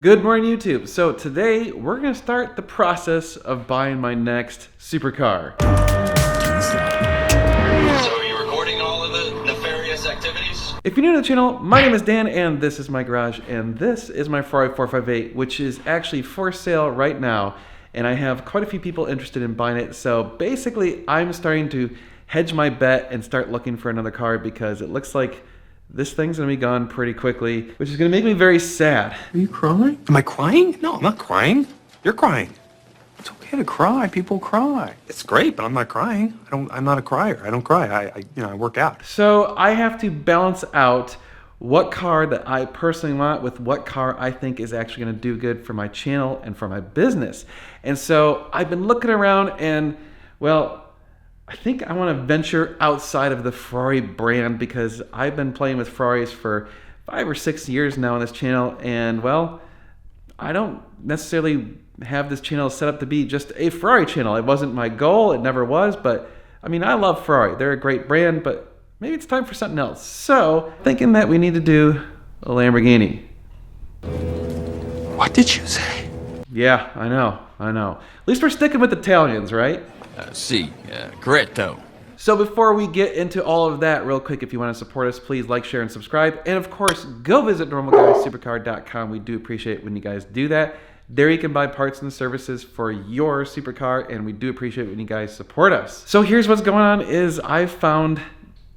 Good morning, YouTube. So today we're going to start the process of buying my next supercar. So are you recording all of the nefarious activities? If you're new to the channel, my name is Dan and this is my garage and this is my Ferrari 458, which is actually for sale right now. And I have quite a few people interested in buying it. So basically I'm starting to hedge my bet and start looking for another car because it looks like this thing's gonna be gone pretty quickly, which is gonna make me very sad. Are you crying? Am I crying? No, I'm not crying. You're crying. It's okay to cry. People cry. It's great, but I'm not crying. I'm not a crier. I don't cry. I work out. So I have to balance out what car that I personally want with what car I think is actually gonna do good for my channel and for my business. And so I've been looking around and, well, I think I want to venture outside of the Ferrari brand because I've been playing with Ferraris for 5 or 6 years now on this channel, and well, I don't necessarily have this channel set up to be just a Ferrari channel. It wasn't my goal, it never was, but I mean, I love Ferrari. They're a great brand, but maybe it's time for something else. So, thinking that we need to do a Lamborghini. What did you say? Yeah, I know. At least we're sticking with Italians, right? Corretto. So before we get into all of that, real quick, if you want to support us, please like, share, and subscribe. And of course, go visit normalguysupercar.com. We do appreciate it when you guys do that. There you can buy parts and services for your supercar, and we do appreciate it when you guys support us. So here's what's going on is I've found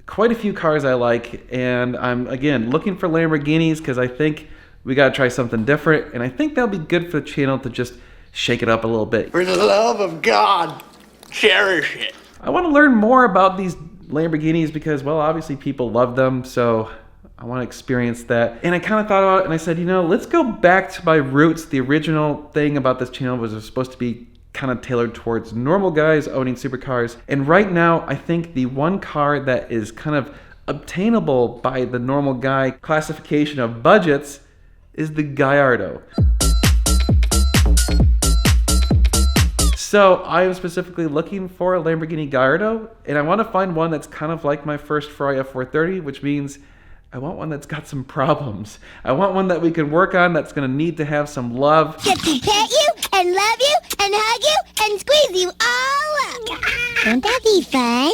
quite a few cars I like, and I'm, again, looking for Lamborghinis because I think we got to try something different, and I think that'll be good for the channel to just shake it up a little bit. For the love of God, cherish it. I want to learn more about these Lamborghinis because, well, obviously people love them, so I want to experience that. And I kind of thought about it and I said, you know, let's go back to my roots. The original thing about this channel was it was supposed to be kind of tailored towards normal guys owning supercars. And right now, I think the one car that is kind of obtainable by the normal guy classification of budgets is the Gallardo. So I am specifically looking for a Lamborghini Gallardo, and I want to find one that's kind of like my first Ferrari F430, which means I want one that's got some problems. I want one that we can work on that's going to need to have some love. Get to pet you and love you and hug you and squeeze you all up. Won't that be fun?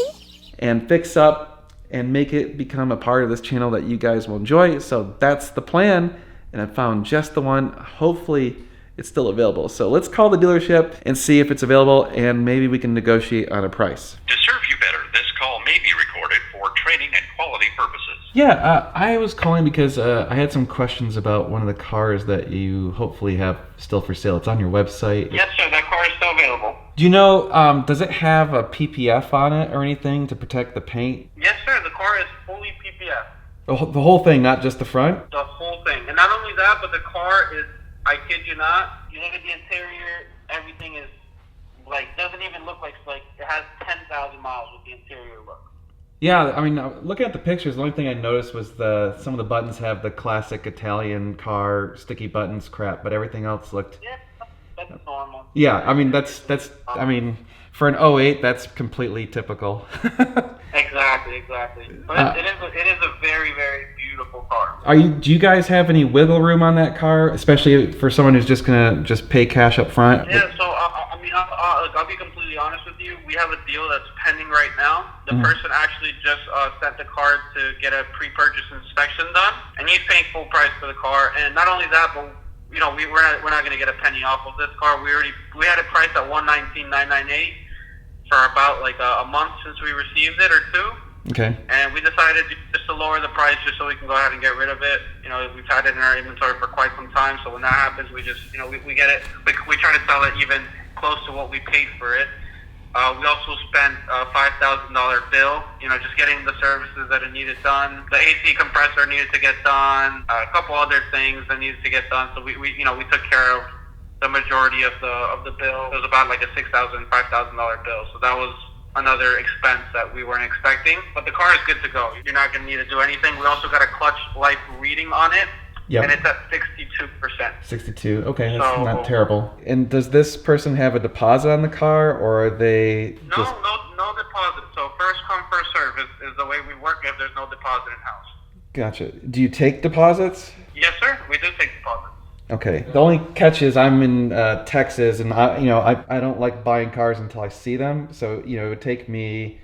And fix up and make it become a part of this channel that you guys will enjoy. So that's the plan, and I found just the one. Hopefully it's still available. So let's call the dealership and see if it's available, and maybe we can negotiate on a price. To serve you better, this call may be recorded for training and quality purposes. Yeah, I was calling because I had some questions about one of the cars that you hopefully have still for sale. It's on your website. Yes, sir, that car is still available. Do you know, does it have a PPF on it or anything to protect the paint? Yes, sir, the car is fully PPF. The whole thing, not just the front? The whole thing. And not only that, but the car is, I kid you not, you look at the interior, everything is, like, doesn't even look like it has 10,000 miles with the interior look. Yeah, I mean, looking at the pictures, the only thing I noticed was some of the buttons have the classic Italian car sticky buttons crap, but everything else looked... Yeah, that's normal. Yeah, I mean, I mean, for an '08, that's completely typical. Exactly. But it is a very, very beautiful car. Do you guys have any wiggle room on that car, especially for someone who's just gonna pay cash up front? Yeah, so I'll be completely honest with you. We have a deal that's pending right now. The person actually just sent the car to get a pre-purchase inspection done, and he's paying full price for the car. And not only that, but you know, we're not going to get a penny off of this car. We had it priced at $119,998 for about like a month since we received it or two. Okay. And we decided just to lower the price just so we can go ahead and get rid of it. You know, we've had it in our inventory for quite some time, so when that happens, we just, you know, we get it. We try to sell it even close to what we paid for it. We also spent a $5,000 bill, you know, just getting the services that it needed done. The AC compressor needed to get done, a couple other things that needed to get done. So we took care of the majority of the bill. It was about like a $6,000, $5,000 bill. So that was another expense that we weren't expecting. But the car is good to go. You're not going to need to do anything. We also got a clutch life reading on it. Yep. And it's at 62%. 62. Okay, that's not terrible. And does this person have a deposit on the car, or are they just... No deposit. So first come, first serve is the way we work if there's no deposit in-house. Gotcha. Do you take deposits? Yes, sir. We do take deposits. Okay. The only catch is I'm in Texas, and I don't like buying cars until I see them. So it would take me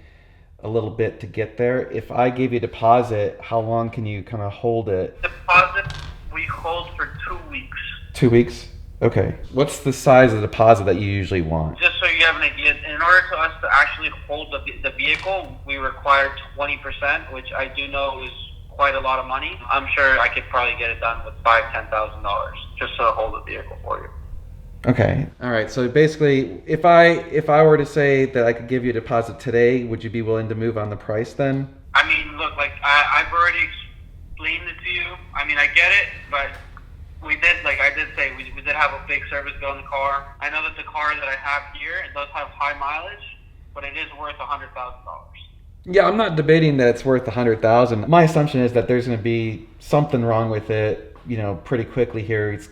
a little bit to get there. If I gave you a deposit, how long can you kind of hold it? Deposit we hold for 2 weeks. 2 weeks? Okay. What's the size of the deposit that you usually want? Just so you have an idea, in order for us to actually hold the vehicle, we require 20%, which I do know is quite a lot of money. I'm sure I could probably get it done with $5,000-$10,000 just to hold the vehicle for you. Okay. All right. So basically, if I were to say that I could give you a deposit today, would you be willing to move on the price then? I mean, look, like I've already explained it to you. I mean, I get it, but we did, like I did say, we did have a big service bill in the car. I know that the car that I have here, it does have high mileage, but it is worth $100,000. Yeah, I'm not debating that it's worth $100,000. My assumption is that there's going to be something wrong with it, pretty quickly here. It's,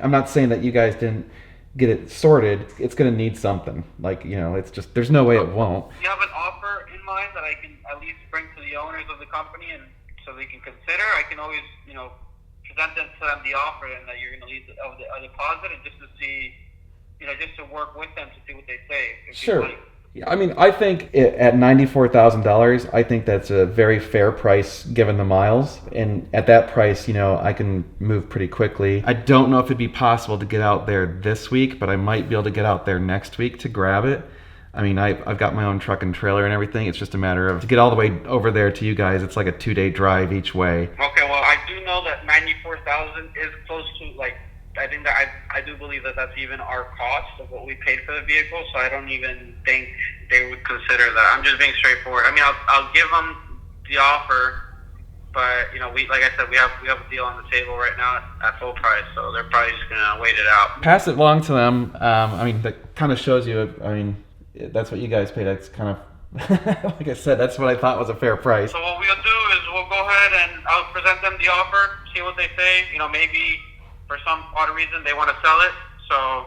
I'm not saying that you guys didn't get it sorted. It's going to need something. Like, it's just, there's no way it won't. You have an offer in mind that I can at least bring to the owners of the company and so they can consider? I can always, present them to them the offer and that you're going to leave a deposit and just to see, just to work with them to see what they say. Sure. Yeah, I mean, I think at $94,000, I think that's a very fair price given the miles. And at that price, I can move pretty quickly. I don't know if it'd be possible to get out there this week, but I might be able to get out there next week to grab it. I mean, I've got my own truck and trailer and everything. It's just a matter of to get all the way over there to you guys. It's like a 2-day drive each way. Okay, well, I do know that 94,000 is close to I think that I do believe that that's even our cost of what we paid for the vehicle. So I don't even think they would consider that. I'm just being straightforward. I mean, I'll give them the offer, but like I said, we have a deal on the table right now at full price. So they're probably just gonna wait it out. Pass it along to them. I mean, that kind of shows you. I mean, that's what you guys paid. That's kind of, like I said, that's what I thought was a fair price. So what we'll do is we'll go ahead and I'll present them the offer, see what they say. Maybe for some odd reason they want to sell it. So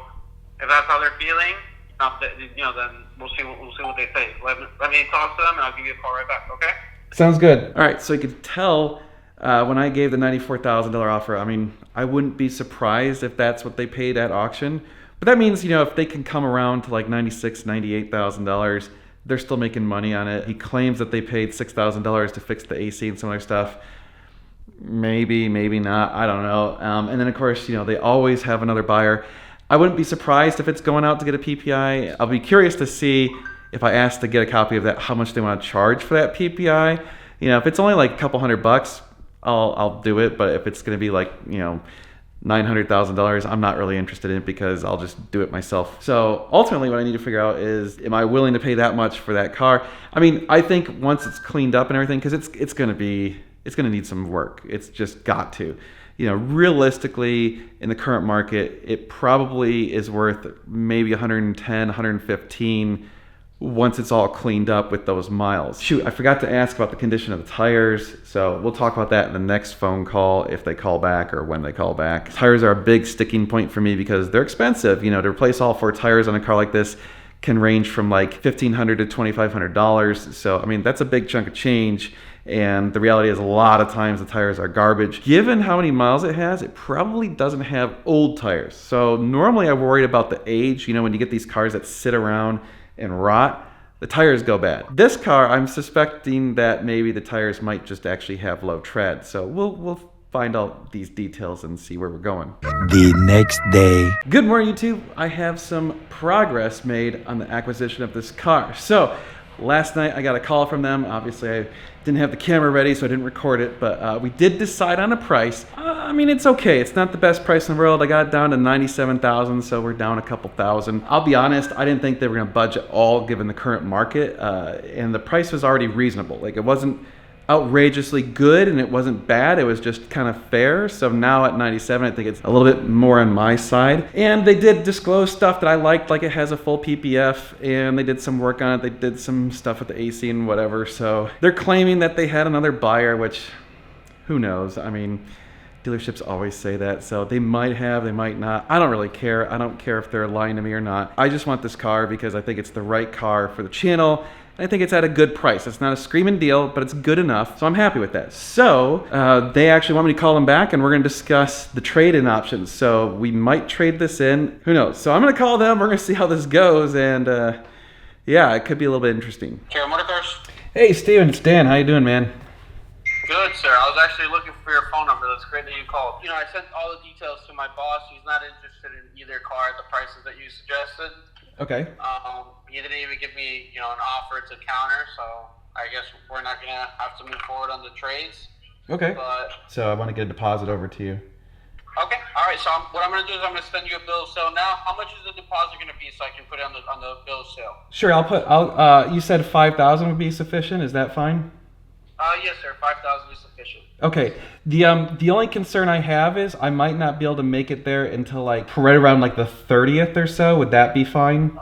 if that's how they're feeling, then we'll see what they say. Let me talk to them and I'll give you a call right back. Okay? Sounds good. All right. So you could tell when I gave the $94,000 offer. I mean, I wouldn't be surprised if that's what they paid at auction. But that means, if they can come around to like $96,000, $98,000, they're still making money on it. He claims that they paid $6,000 to fix the AC and some other stuff. Maybe, maybe not. I don't know. And then, of course, they always have another buyer. I wouldn't be surprised if it's going out to get a PPI. I'll be curious to see if I ask to get a copy of that, how much they want to charge for that PPI. If it's only like a couple $100, I'll do it. But if it's going to be like, $900,000, I'm not really interested in it because I'll just do it myself. So ultimately what I need to figure out is, am I willing to pay that much for that car? I mean, I think once it's cleaned up and everything, because it's going to need some work. It's just got to. Realistically, in the current market, it probably is worth maybe 110, 115 once it's all cleaned up with those miles. Shoot, I forgot to ask about the condition of the tires, so we'll talk about that in the next phone call if they call back or when they call back. Tires are a big sticking point for me because they're expensive. To replace all 4 tires on a car like this can range from like $1,500 to $2,500. So, I mean, that's a big chunk of change. And the reality is a lot of times the tires are garbage. Given how many miles it has, it probably doesn't have old tires. So normally I'm worried about the age. When you get these cars that sit around and rot, the tires go bad. This car, I'm suspecting that maybe the tires might just actually have low tread. So we'll find out these details and see where we're going. The next day. Good morning, YouTube. I have some progress made on the acquisition of this car. So last night I got a call from them. Obviously I didn't have the camera ready, so I didn't record it, but we did decide on a price. I mean, it's okay. It's not the best price in the world. I got it down to $97,000, so we're down a couple thousand. I'll be honest, I didn't think they were gonna budge at all given the current market, and the price was already reasonable. Like, it wasn't outrageously good and it wasn't bad, it was just kind of fair. So now at 97, I think it's a little bit more on my side. And they did disclose stuff that I liked, like it has a full PPF and they did some work on it. They did some stuff with the AC and whatever. So they're claiming that they had another buyer, which who knows? I mean, Dealerships always say that, so they might have, they might not. I don't really care. I don't care if they're lying to me or not. I just want this car because I think it's the right car for the channel. And I think it's at a good price. It's not a screaming deal, but it's good enough, so I'm happy with that. So they actually want me to call them back, and we're going to discuss the trade-in options. So we might trade this in. Who knows? So I'm going to call them. We're going to see how this goes, and yeah, it could be a little bit interesting. Care Motor Cars? Hey, Steven, it's Dan. How you doing, man? Good, sir. I was actually looking for your phone number. That's great that you called. You know, I sent all the details to my boss. He's not interested in either car at the prices that you suggested. Okay. He didn't even give me, an offer to counter, so I guess we're not going to have to move forward on the trades. Okay. But So I want to get a deposit over to you. okay. All right. So what I'm going to do is I'm going to send you a bill of sale now. How much is the deposit going to be so I can put it on the bill of sale? Sure, you said 5,000 would be sufficient. Is that fine? Yes, sir. 5,000 is sufficient. Okay. The only concern I have is I might not be able to make it there until like right around like the 30th or so. Would that be fine?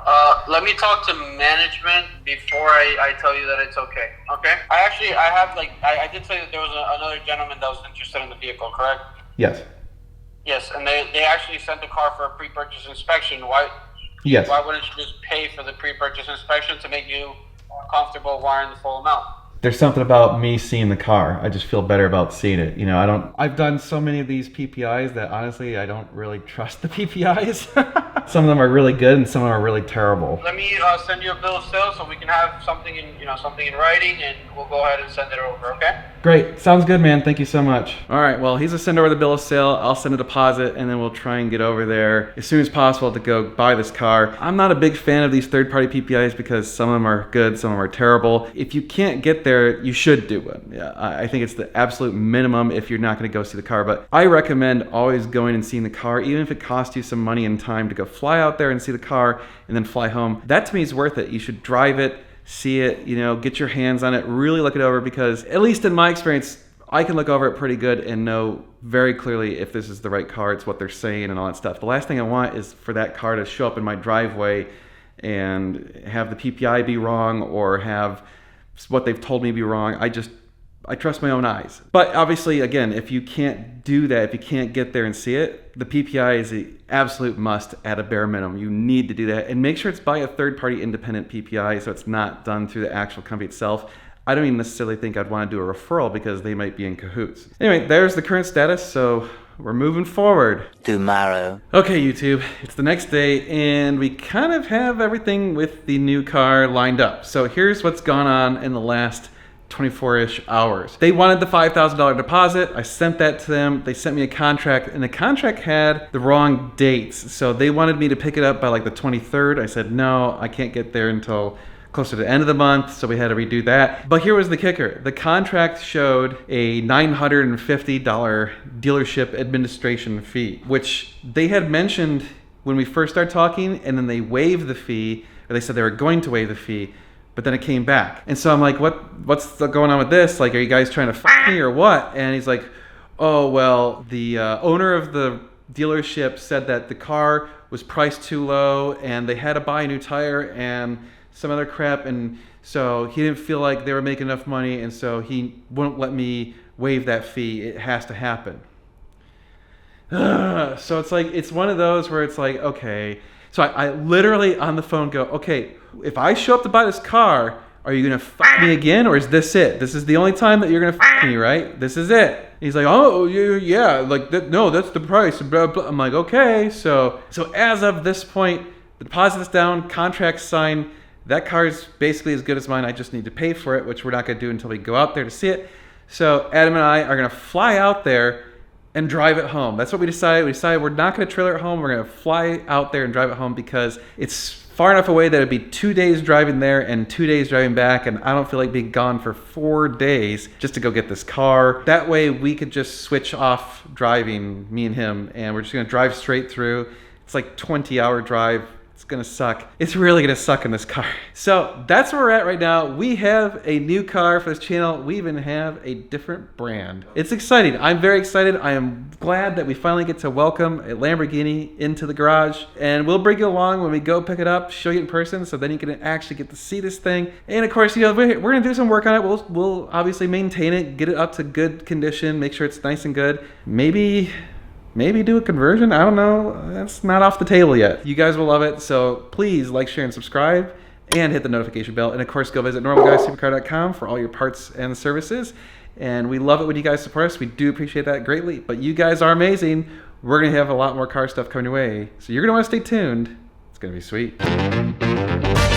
Let me talk to management before I tell you that it's okay. Okay? I did say that there was another gentleman that was interested in the vehicle, correct? Yes. Yes, and they actually sent the car for a pre-purchase inspection. Why wouldn't you just pay for the pre-purchase inspection to make you comfortable wiring the full amount? There's something about me seeing the car. I just feel better about seeing it. I've done so many of these PPIs that honestly, I don't really trust the PPIs. Some of them are really good and some of them are really terrible. Let me send you a bill of sale so we can have something in writing, and we'll go ahead and send it over, okay? Great. Sounds good, man. Thank you so much. All right. Well, he's going to send over the bill of sale. I'll send a deposit, and then we'll try and get over there as soon as possible to go buy this car. I'm not a big fan of these third-party PPIs because some of them are good, some of them are terrible. If you can't get there, you should do one. Yeah, I think it's the absolute minimum if you're not going to go see the car. But I recommend always going and seeing the car, even if it costs you some money and time to go fly out there and see the car and then fly home. That to me is worth it. You should drive it, see it, get your hands on it, really look it over, because at least in my experience, I can look over it pretty good and know very clearly if this is the right car, it's what they're saying and all that stuff. The last thing I want is for that car to show up in my driveway and have the PPI be wrong or have what they've told me be wrong. I trust my own eyes. But obviously, again, if you can't do that, if you can't get there and see it, the PPI is an absolute must at a bare minimum. You need to do that. And make sure it's by a third-party independent PPI so it's not done through the actual company itself. I don't even necessarily think I'd want to do a referral because they might be in cahoots. Anyway, there's the current status, so we're moving forward. Tomorrow. Okay, YouTube, it's the next day, and we kind of have everything with the new car lined up. So here's what's gone on in the last 24-ish hours. They wanted the $5,000 deposit. I sent that to them. They sent me a contract, and the contract had the wrong dates. So they wanted me to pick it up by like the 23rd. I said, no, I can't get there until closer to the end of the month, so we had to redo that. But here was the kicker. The contract showed a $950 dealership administration fee, which they had mentioned when we first started talking, and then they waived the fee, or they said they were going to waive the fee, but then it came back. And so I'm like, what's going on with this? Like, are you guys trying to f me or what? And he's like, oh, well, the owner of the dealership said that the car was priced too low and they had to buy a new tire and some other crap, and so he didn't feel like they were making enough money, and so he wouldn't let me waive that fee. It has to happen. So it's like, it's one of those where it's like, okay. So I literally on the phone go, okay, if I show up to buy this car, are you gonna f me again, or is this it? This is the only time that you're gonna f me, right? This is it. And he's like, oh yeah, like that. No, that's the price. Blah, blah. I'm like, okay. So as of this point, the deposit's down, contract's signed. That car is basically as good as mine. I just need to pay for it, which we're not going to do until we go out there to see it. So Adam and I are going to fly out there and drive it home. That's what we decided. We decided we're not going to trailer it home. We're going to fly out there and drive it home because it's far enough away that it'd be 2 days driving there and 2 days driving back, and I don't feel like being gone for 4 days just to go get this car. That way we could just switch off driving, me and him, and we're just going to drive straight through. It's like 20-hour drive it's gonna suck. It's really gonna suck in this car. So that's where we're at right now. We have a new car for this channel. We even have a different brand. It's exciting. I'm very excited. I am glad that we finally get to welcome a Lamborghini into the garage, and we'll bring you along when we go pick it up, show you in person, so then you can actually get to see this thing. And of course, you know, we're gonna do some work on it. We'll obviously maintain it, get it up to good condition, make sure it's nice and good. Maybe do a conversion. I don't know. That's not off the table yet. You guys will love it. So please like, share, and subscribe, and hit the notification bell. And of course, go visit normalguysupercar.com for all your parts and services. And we love it when you guys support us. We do appreciate that greatly. But you guys are amazing. We're going to have a lot more car stuff coming your way. So you're going to want to stay tuned. It's going to be sweet.